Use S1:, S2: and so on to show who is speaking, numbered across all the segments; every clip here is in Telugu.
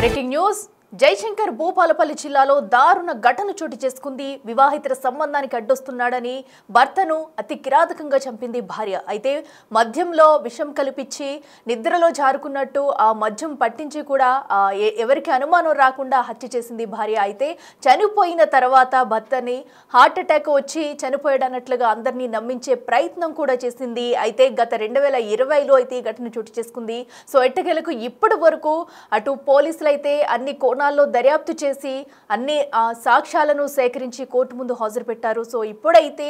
S1: బ్రేకింగ్ న్యూస్ జయశంకర్ భూపాలపల్లి జిల్లాలో దారుణ ఘటన చోటు చేసుకుంది. వివాహితర సంబంధానికి అడ్డొస్తున్నాడని భర్తను అతి కిరాతకంగా చంపింది భార్య. అయితే మద్యంలో విషం కలిపించి నిద్రలో జారుకున్నట్టు ఆ మద్యం పట్టించి కూడా ఎవరికి అనుమానం రాకుండా హత్య చేసింది భార్య. అయితే చనిపోయిన తర్వాత భర్తని హార్ట్ అటాక్ వచ్చి చనిపోయాడన్నట్లుగా అందరినీ నమ్మించే ప్రయత్నం కూడా చేసింది. అయితే గత 2020లో అయితే ఈ ఘటన చోటు చేసుకుంది. సో ఎట్టకేలకు ఇప్పటి వరకు అటు పోలీసులు అయితే అన్ని కోణాల్లో దర్యాప్తు చేసి అన్ని సాక్ష్యాలను సేకరించి కోర్టు ముందు హాజరు పెట్టారు. సో ఇప్పుడైతే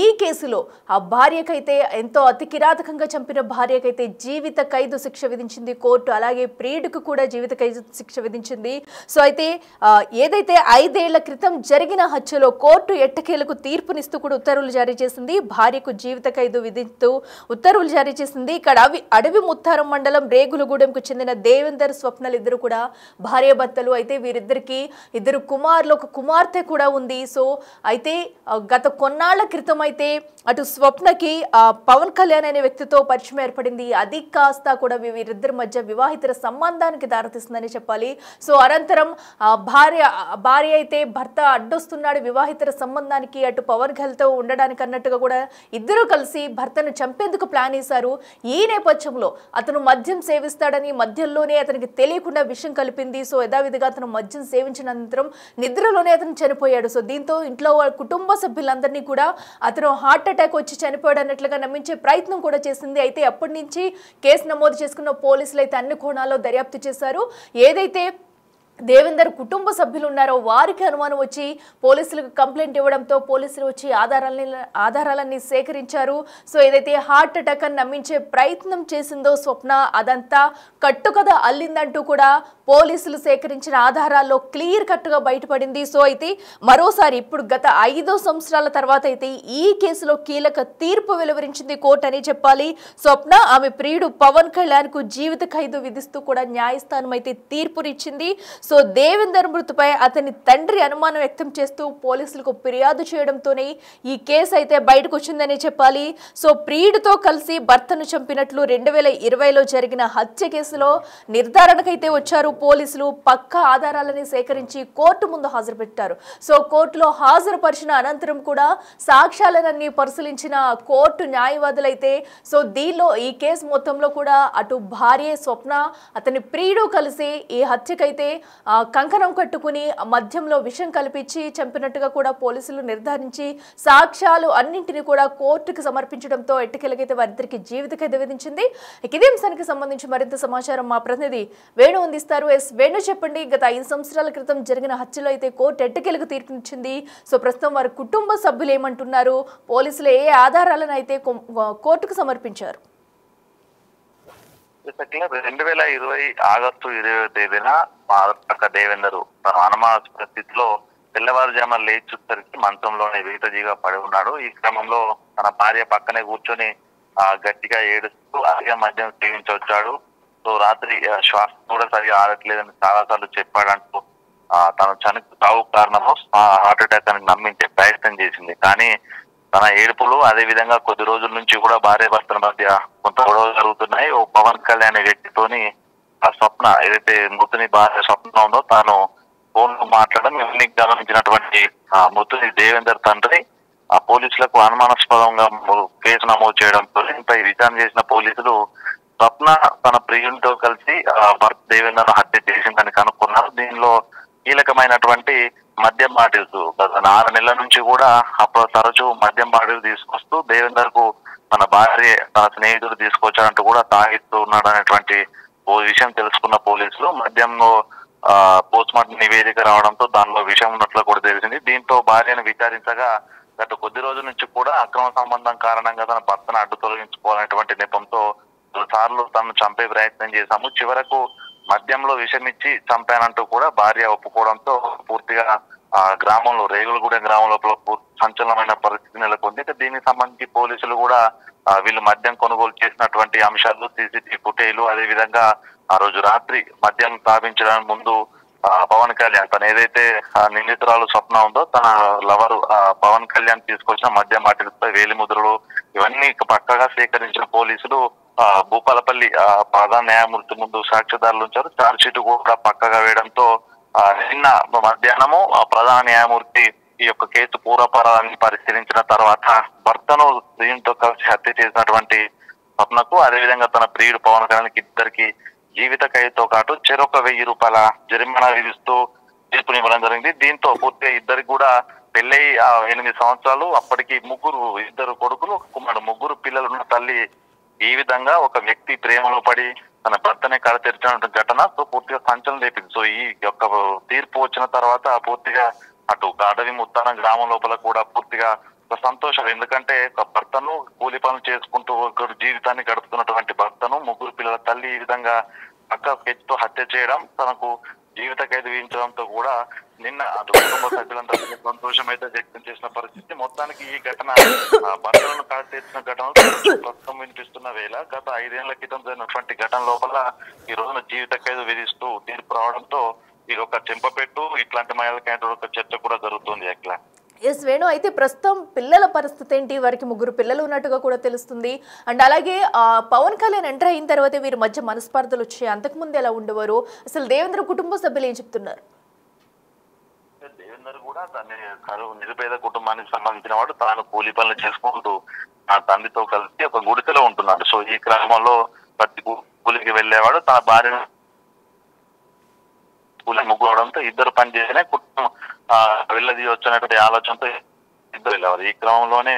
S1: ఈ కేసులో ఆ భార్యకైతే ఎంతో అతి కిరాతకంగా చంపిన భార్యకైతే జీవిత ఖైదు శిక్ష విధించింది కోర్టు. అలాగే ప్రియుడికి కూడా జీవిత ఖైదు శిక్ష విధించింది. సో అయితే ఏదైతే 5 ఏళ్ల క్రితం జరిగిన హత్యలో కోర్టు ఎట్టకేలకు తీర్పునిస్తూ కూడా ఉత్తర్వులు జారీ చేసింది. భార్యకు జీవిత ఖైదు విధిస్తూ ఉత్తర్వులు జారీ చేసింది. ఇక్కడ అడవి ముత్తారం మండలం రేగులగూడెంకు చెందిన దేవేందర్ స్వప్నలు ఇద్దరు కూడా భార్యాభర్తలు. అయితే వీరిద్దరికి 2 కుమారులు, 1 కుమార్తె కూడా ఉంది. సో అయితే గత కొన్నాళ్ల క్రితం అయితే అటు స్వప్నకి పవన్ కళ్యాణ్ అనే వ్యక్తితో పరిచయం ఏర్పడింది. అది కాస్త కూడా వీరిద్దరి మధ్య వివాహితర సంబంధానికి దారితీస్తుందని చెప్పాలి. సో అనంతరం భార్య అయితే భర్త అడ్డొస్తున్నాడు వివాహితర సంబంధానికి, అటు పవన్ కళ్యాణ్తో ఉండడానికి అన్నట్టుగా కూడా ఇద్దరు కలిసి భర్తను చంపేందుకు ప్లాన్ వేశారు. ఈ నేపథ్యంలో అతను మద్యం సేవిస్తాడని మద్యంలోనే అతనికి తెలియకుండా విషం కలిపింది. సో యథావిధిగా అతను మద్యం సేవించిన అనంతరం నిద్రలోనే అతను చనిపోయాడు. సో దీంతో ఇంట్లో కుటుంబ సభ్యులందరినీ కూడా అతను హార్ట్ అటాక్ వచ్చి చనిపోయాడు అన్నట్లుగా నమ్మించే ప్రయత్నం కూడా చేసింది. అయితే అప్పటి నుంచి కేసు నమోదు చేసుకున్న పోలీసులు అయితే అన్ని కోణాల్లో దర్యాప్తు చేశారు. ఏదైతే దేవేందర్ కుటుంబ సభ్యులు ఉన్నారో వారికి అనుమానం వచ్చి పోలీసులకు కంప్లైంట్ ఇవ్వడంతో పోలీసులు వచ్చి ఆధారాలన్నీ సేకరించారు. సో ఏదైతే హార్ట్ అటాక్ అని నమ్మించే ప్రయత్నం చేసిందో స్వప్న, అదంతా కట్టుకథ అల్లిందంటూ కూడా పోలీసులు సేకరించిన ఆధారాల్లో క్లియర్ కట్గా బయటపడింది. సో అయితే మరోసారి ఇప్పుడు గత 5 సంవత్సరాల తర్వాత అయితే ఈ కేసులో కీలక తీర్పు వెలువరించింది కోర్టు అని చెప్పాలి. స్వప్న ఆమె ప్రియుడు పవన్ కళ్యాణ్ కు జీవిత ఖైదు విధిస్తూ కూడా న్యాయస్థానం అయితే తీర్పునిచ్చింది. సో దేవేందర్ మృతిపై అతని తండ్రి అనుమానం వ్యక్తం చేస్తూ పోలీసులకు ఫిర్యాదు చేయడంతోనే ఈ కేసు అయితే బయటకు వచ్చిందని చెప్పాలి. సో ప్రియుడితో కలిసి భర్తను చంపినట్లు 2020లో జరిగిన హత్య కేసులో నిర్ధారణకైతే వచ్చారు పోలీసులు. పక్కా ఆధారాలని సేకరించి కోర్టు ముందు హాజరు పెట్టారు. సో కోర్టులో హాజరుపరిచిన అనంతరం కూడా సాక్ష్యాలన్నీ పరిశీలించిన కోర్టు న్యాయవాదులైతే సో దీనిలో ఈ కేసు మొత్తంలో కూడా అటు భార్య స్వప్న, అతని ప్రియుడు కలిసి ఈ హత్యకైతే కంకణం కట్టుకుని మద్యంలో విషం కల్పించి చంపినట్టుగా కూడా పోలీసులు నిర్ధారించి సాక్ష్యాలు అన్నింటినీ కూడా కోర్టుకు సమర్పించడంతో ఎట్టకేలకైతే వారిద్దరికి జీవిత ఖైదు విధించింది. ఇదే అంశానికి సంబంధించి మరింత సమాచారం మా ప్రతినిధి వేణు అందిస్తారు. వేణు చెప్పండి, గత 5 సంవత్సరాల క్రితం జరిగిన హత్యలో అయితే కోర్టు ఎట్టకేలకు తీర్పునిచ్చింది. సో ప్రస్తుతం వారి కుటుంబ సభ్యులు ఏమంటున్నారు, పోలీసులు ఏ ఆధారాలను అయితే కోర్టుకు సమర్పించారు?
S2: 2020 ఆగస్టు 20వ తేదీన దేవేందర్ తన అనుమానాస్పద స్థితిలో తెల్లవారుజామున లేచి చూసరికి మంచంలోనే వీటజీగా పడి ఉన్నాడు. ఈ క్రమంలో తన భార్య పక్కనే కూర్చొని గట్టిగా ఏడుస్తూ అధిక మద్యం సేవించొచ్చాడు. సో రాత్రి శ్వాస కూడా సరిగా ఆడట్లేదని చాలా సార్లు చెప్పాడంటూ తను చావు కారణము హార్ట్ అటాక్ అని నమ్మించే ప్రయత్నం చేసింది. కానీ తన ఏడుపులు, అదే విధంగా కొద్ది రోజుల నుంచి కూడా భార్య భర్తల మధ్య కొంత గొడవలు జరుగుతున్నాయి. ఓ పవన్ కళ్యాణ్ వ్యక్తితోని ఆ స్వప్న, ఏదైతే మృతుని భార్య స్వప్న ఉందో తాను ఫోన్ లో మాట్లాడడం ఇవన్నీ గమనించినటువంటి మృతుని దేవేందర్ తండ్రి ఆ పోలీసులకు అనుమానాస్పదంగా కేసు నమోదు చేయడంతో ఇంపై విచారణ చేసిన పోలీసులు స్వప్న తన ప్రియునితో కలిసి భర్త దేవేందర్ హత్య చేసిందని కనుక్కున్నారు. దీనిలో కీలకమైనటువంటి మద్యం బాటిల్స్ గత 6 నెలల నుంచి కూడా అప్పుడు తరచూ మద్యం బాటిల్ తీసుకొస్తూ దేవేందర్ కు తన భార్య తన స్నేహితుడు తీసుకొచ్చారంటూ కూడా తాగిస్తూ ఉన్నాడు అనేటువంటి ఓ విషయం తెలుసుకున్న పోలీసులు మద్యంలో పోస్ట్ మార్టం నివేదిక రావడంతో దానిలో విషయం ఉన్నట్లు కూడా తెలిసింది. దీంతో భార్యను విచారించగా గత కొద్ది రోజుల నుంచి కూడా అక్రమ సంబంధం కారణంగా తన భర్తను అడ్డు తొలగించుకోవాలనేటువంటి నెపంతో 2 సార్లు తనను చంపే ప్రయత్నం చేశాము, చివరకు మద్యంలో విషమిచ్చి చంపానంటూ కూడా భార్య ఒప్పుకోవడంతో పూర్తిగా గ్రామంలో రేగులగూడెం గ్రామం లోపల సంచలనమైన పరిస్థితి నెలకొంది. దీనికి సంబంధించి పోలీసులు కూడా వీళ్ళు మద్యం కొనుగోలు చేసినటువంటి అంశాలు, సీసీటీవీ ఫుటేజ్లు, అదే విధంగా ఆ రోజు రాత్రి మద్యం స్థాపించడానికి ముందు పవన్ కళ్యాణ్ తను ఏదైతే నిందితురాలు స్వప్న ఉందో తన లవరు పవన్ కళ్యాణ్ తీసుకొచ్చిన మద్యం బాటిల్పై వేలి ముద్రలు ఇవన్నీ పక్కగా సేకరించిన పోలీసులు భూపాలపల్లి ప్రధాన న్యాయమూర్తి ముందు సాక్ష్యదారులు ఉంచారు. ఛార్జ్ షీట్ కూడా పక్కగా వేయడంతో నిన్న మధ్యాహ్నము ప్రధాన న్యాయమూర్తి ఈ యొక్క కేసు పూర్వపరాన్ని పరిశీలించిన తర్వాత భర్తను దీంతో కలిసి హత్య చేసినటువంటి స్వప్నకు, అదేవిధంగా తన ప్రియుడు పవన్ కళ్యాణ్కి ఇద్దరికి జీవిత ఖైదుతో పాటు చెరొక 1000 రూపాయల జరిమానా విధిస్తూ తీర్పునివ్వడం జరిగింది. దీంతో పూర్తిగా ఇద్దరికి కూడా పెళ్ళై 8 సంవత్సరాలు, అప్పటికి ఇద్దరు కొడుకులు, ఒక కుమారుడు, 3 పిల్లలున్న తల్లి ఈ విధంగా ఒక వ్యక్తి ప్రేమలో పడి తన భర్తనే కడతెరిచిన ఘటన సో పూర్తిగా సంచలనం లేపింది. సో ఈ యొక్క తీర్పు వచ్చిన తర్వాత పూర్తిగా అటు అడవి ముత్తానం గ్రామం లోపల కూడా పూర్తిగా ఒక సంతోషం. ఎందుకంటే ఒక భర్తను కూలి పనులు చేసుకుంటూ ఒక జీవితాన్ని గడుపుతున్నటువంటి భర్తను 3 పిల్లల తల్లి ఈ విధంగా పక్క స్కెచ్తో హత్య చేయడం, తనకు జీవిత ఖైదు విధించడంతో కూడా నిన్న అటు కుటుంబ సభ్యులంతా సంతోషం అయితే వ్యక్తం చేసిన పరిస్థితి. మొత్తానికి ఈ ఘటన భర్తలను కాల్చేసిన ఘటనలు ప్రస్తుతం వినిపిస్తున్న వేళ గత 5 ఏళ్ల క్రితం జరిగినటువంటి ఘటన లోపల ఈ రోజున జీవిత ఖైదు విధిస్తూ తీర్పు రావడంతో ఇది ఒక చెంపపెట్టు ఇట్లాంటి మహిళలకి ఒక చర్చ కూడా జరుగుతుంది. అట్లా
S1: ఎస్ వేణు, అయితే ప్రస్తుతం పిల్లల పరిస్థితి ఏంటి? వారికి 3 పిల్లలు ఉన్నట్టుగా కూడా తెలుస్తుంది. అండ్ అలాగే పవన్ కళ్యాణ్ ఎంటర్ అయిన తర్వాత వీరి మధ్య మనస్పర్ధలు వచ్చాయి. అంతకుముందు ఎలా ఉండేవారు? అసలు దేవేంద్ర కుటుంబ సభ్యులు ఏం చెప్తున్నారు?
S2: దేవేందర్ కూడా తన నిరుపేద కుటుంబానికి సంబంధించిన వాడు, తాను కూలి పనులు చేసుకుంటూ ఆ తండ్రితో కలిసి ఒక గుడిసెలో ఉంటున్నాడు. సో ఈ క్రమంలో ప్రతి కూలికి వెళ్ళేవాడు. తన భార్య కూలి ముగ్గువడంతో ఇద్దరు పని చేసినా కుటుంబం వెళ్ళది వచ్చినటువంటి ఆలోచనతో ఇద్దరు వెళ్ళేవారు. ఈ క్రమంలోనే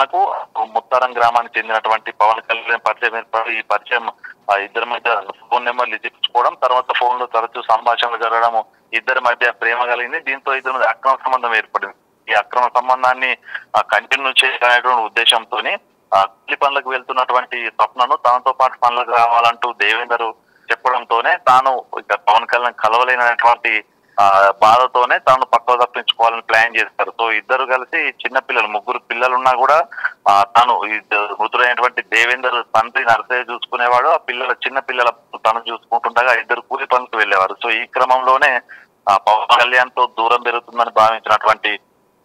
S2: నాకు ముత్తారం గ్రామానికి చెందినటువంటి పవన్ కళ్యాణ్ పరిచయం ఏర్పడి ఈ పరిచయం ఇద్దరి మధ్య ఫోన్ నెంబర్లు ఇచ్చుకోవడం, తర్వాత ఫోన్ లో తరచూ సంభాషణలు జరగడం, ఇద్దరి మధ్య ప్రేమ కలిగింది. దీంతో ఇద్దరి మధ్య అక్రమ సంబంధం ఏర్పడింది. ఈ అక్రమ సంబంధాన్ని కంటిన్యూ చేయాలనేటువంటి ఉద్దేశంతో కూలి పనులకు వెళ్తున్నటువంటి స్వప్నను తనతో పాటు పనులకు రావాలంటూ దేవేందర్ చెప్పడంతోనే తాను ఇక పవన్ కళ్యాణ్ కలవలేనటువంటి బాధతోనే తాను పక్కకు తప్పించుకోవాలని ప్లాన్ చేస్తారు. సో ఇద్దరు కలిసి చిన్న పిల్లలు 3 పిల్లలున్నా కూడా తాను మృతుడైనటువంటి దేవేందర్ తండ్రి నర్సయ్య చూసుకునేవాడు, ఆ చిన్న పిల్లల తను చూసుకుంటుండగా ఇద్దరు కూలి పనులకు వెళ్ళేవారు. సో ఈ క్రమంలోనే పవన్ కళ్యాణ్ తో దూరం పెరుగుతుందని భావించినటువంటి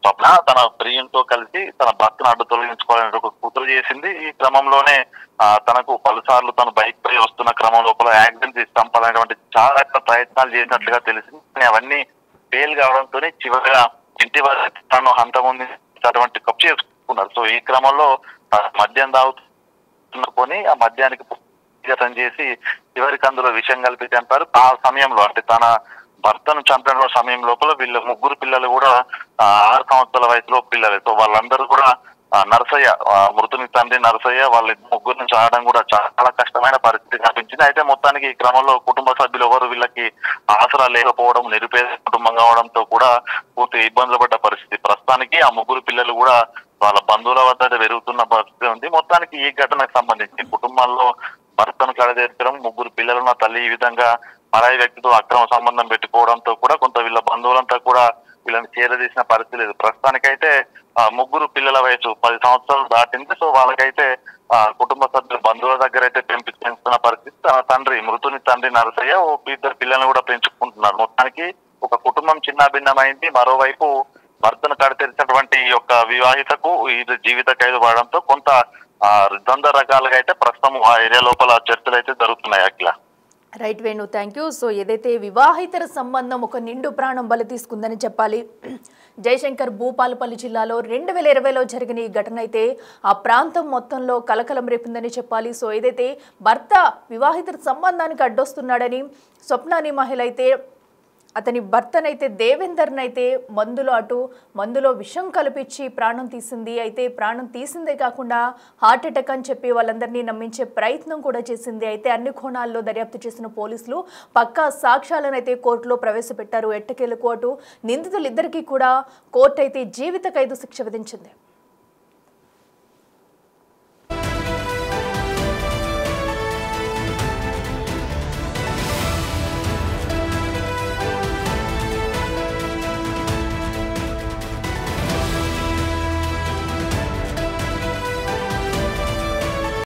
S2: స్వప్న తన ప్రియంతో కలిసి తన భర్తను అడ్డు తొలగించుకోవాలని ఒక కుట్ర చేసింది. ఈ క్రమంలోనే తనకు పలుసార్లు తను బైక్ పై వస్తున్న క్రమం లోపల యాక్సిడెంట్ చేసి చంపాలనేటువంటి చాలా ప్రయత్నాలు చేసినట్లుగా తెలిసింది. అవన్నీ ఫెయిల్ కావడంతో చివరిగా ఇంటి వారి తను హంతముందించినటువంటి కప్పు చేసుకున్నారు. సో ఈ క్రమంలో మద్యం తాగుతుకొని ఆ మద్యానికి గతం చేసి చివరికి అందులో విషయం కలిపి చంపారు. ఆ సమయంలో అంటే తన భర్తను చంపిన సమయం లోపల వీళ్ళ 3 పిల్లలు కూడా 6 సంవత్సరాల వయసులో పిల్లలే. సో వాళ్ళందరూ కూడా నరసయ్య, మృతుని తండ్రి నరసయ్య, వాళ్ళ 3 చావడం కూడా చాలా కష్టమైన పరిస్థితి కనిపించింది. అయితే మొత్తానికి ఈ క్రమంలో కుటుంబ సభ్యులు ఎవరు వీళ్ళకి ఆసరా లేకపోవడం, నిరుపేద కుటుంబం కావడంతో కూడా పూర్తి ఇబ్బందులు పడ్డ పరిస్థితి. ప్రస్తుతానికి ఆ 3 పిల్లలు కూడా వాళ్ళ బంధువుల వద్ద పెరుగుతున్న పరిస్థితి ఉంది. మొత్తానికి ఈ ఘటనకు సంబంధించి కుటుంబాల్లో భర్తను కడతీర్చడం, 3 పిల్లలున్న తల్లి ఈ విధంగా పరాయి వ్యక్తితో అక్రమ సంబంధం పెట్టుకోవడంతో కూడా కొంత వీళ్ళ బంధువులంతా కూడా వీళ్ళని చేరదీసిన పరిస్థితి లేదు. ప్రస్తుతానికైతే 3 పిల్లల వయసు 10 సంవత్సరాలు దాటింది. సో వాళ్ళకైతే కుటుంబ సభ్యుల బంధువుల దగ్గర అయితే పెంచుతున్న పరిస్థితి. తన మృతుని తండ్రి నరసయ్య 2 పిల్లల్ని కూడా పెంచుకుంటున్నారు. మొత్తానికి ఒక కుటుంబం చిన్న భిన్నమైంది. మరోవైపు భర్తను కడతెరిచినటువంటి ఈ యొక్క వివాహితకు ఇది జీవిత ఖైదు పడడంతో కొంత ద్వంద్వ రకాలుగా అయితే ప్రస్తుతం ఆ ఏరియా లోపల చర్చలు అయితే జరుగుతున్నాయి. Akhila
S1: right Venu, thank you. So ఏదైతే వివాహితర సంబంధం ఒక నిండు ప్రాణం బలి తీసుకుందని చెప్పాలి. జయశంకర్ భూపాలపల్లి జిల్లాలో 2020లో జరిగిన ఈ ఘటన అయితే ఆ ప్రాంతం మొత్తంలో కలకలం రేపిందని చెప్పాలి. సో ఏదైతే భర్త వివాహితర సంబంధానికి అడ్డొస్తున్నాడని స్వప్న అనే మహిళ అయితే అతని భర్తనైతే దేవేందర్నైతే మందులో విషం కలిపించి ప్రాణం తీసింది. అయితే ప్రాణం తీసిందే కాకుండా హార్ట్ అటాక్ అని చెప్పి వాళ్ళందరినీ నమ్మించే ప్రయత్నం కూడా చేసింది. అయితే అన్ని కోణాల్లో దర్యాప్తు చేసిన పోలీసులు పక్కా సాక్ష్యాలను అయితే కోర్టులో ప్రవేశపెట్టారు. ఎట్టకేలకు అటు నిందితులిద్దరికీ కూడా కోర్టు అయితే జీవిత ఖైదు శిక్ష విధించింది.